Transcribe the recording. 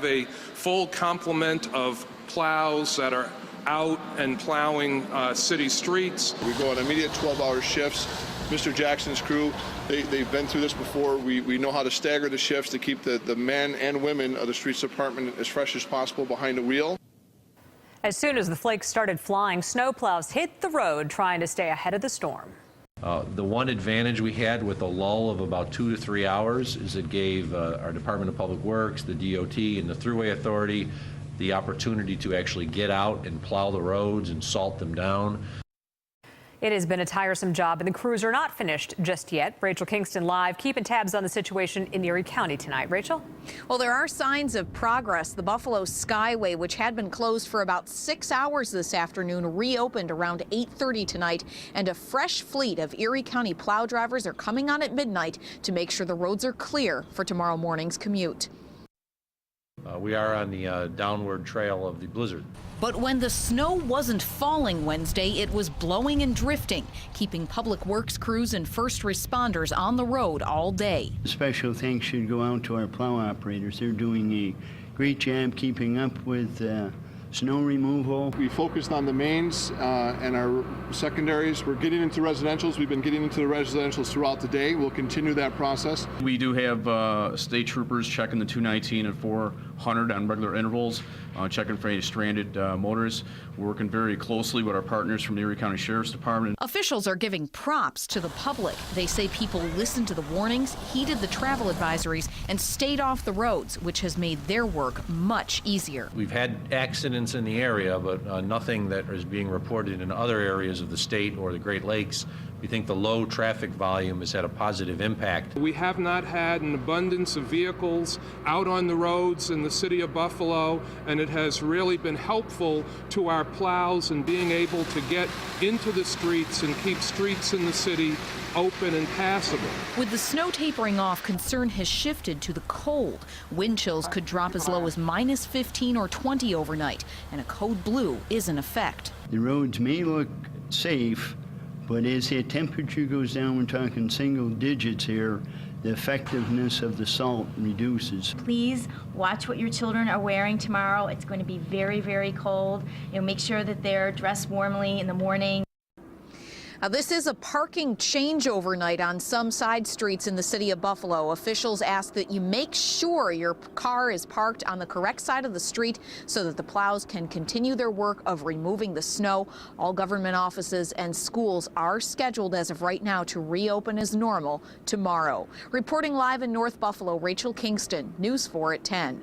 a full complement of plows that are out and plowing city streets. We go on immediate 12-hour shifts. Mr. Jackson's crew, they've been through this before. We know how to stagger the shifts to keep the men and women of the streets department as fresh as possible behind the wheel. As soon as the flakes started flying, snowplows hit the road trying to stay ahead of the storm. The one advantage we had with a lull of about 2 to 3 hours is it gave our Department of Public Works, the DOT, and the Thruway Authority the opportunity to actually get out and plow the roads and salt them down. It has been a tiresome job, and the crews are not finished just yet. Rachel Kingston live, keeping tabs on the situation in Erie County tonight. Rachel? Well, there are signs of progress. The Buffalo Skyway, which had been closed for about 6 hours this afternoon, reopened around 8:30 tonight, and a fresh fleet of Erie County plow drivers are coming on at midnight to make sure the roads are clear for tomorrow morning's commute. We are on the downward trail of the blizzard. But when the snow wasn't falling Wednesday, it was blowing and drifting, keeping public works crews and first responders on the road all day. Special thanks should go out to our plow operators. They're doing a great job keeping up with snow removal. We focused on the mains and our secondaries. We're getting into residentials. We've been getting into the residentials throughout the day. We'll continue that process. We do have state troopers checking the 219 and 400 on regular intervals, checking for any stranded motors. We're working very closely with our partners from the Erie County Sheriff's Department. Officials are giving props to the public. They say people listened to the warnings, heeded the travel advisories, and stayed off the roads, which has made their work much easier. We've had accidents in the area, but nothing that is being reported in other areas of the state or the Great Lakes. We think the low traffic volume has had a positive impact. We have not had an abundance of vehicles out on the roads in the city of Buffalo, and it has really been helpful to our plows in being able to get into the streets and keep streets in the city open and passable. With the snow tapering off, concern has shifted to the cold. Wind chills could drop as low as -15 or 20 overnight, and a code blue is in effect. The roads may look safe, but as the temperature goes down, we're talking single digits here, the effectiveness of the salt reduces. Please watch what your children are wearing tomorrow. It's going to be very, very cold. Make sure that they're dressed warmly in the morning. Now, this is a parking changeover night on some side streets in the city of Buffalo. Officials ask that you make sure your car is parked on the correct side of the street so that the plows can continue their work of removing the snow. All government offices and schools are scheduled as of right now to reopen as normal tomorrow. Reporting live in North Buffalo, Rachel Kingston, News 4 at 10.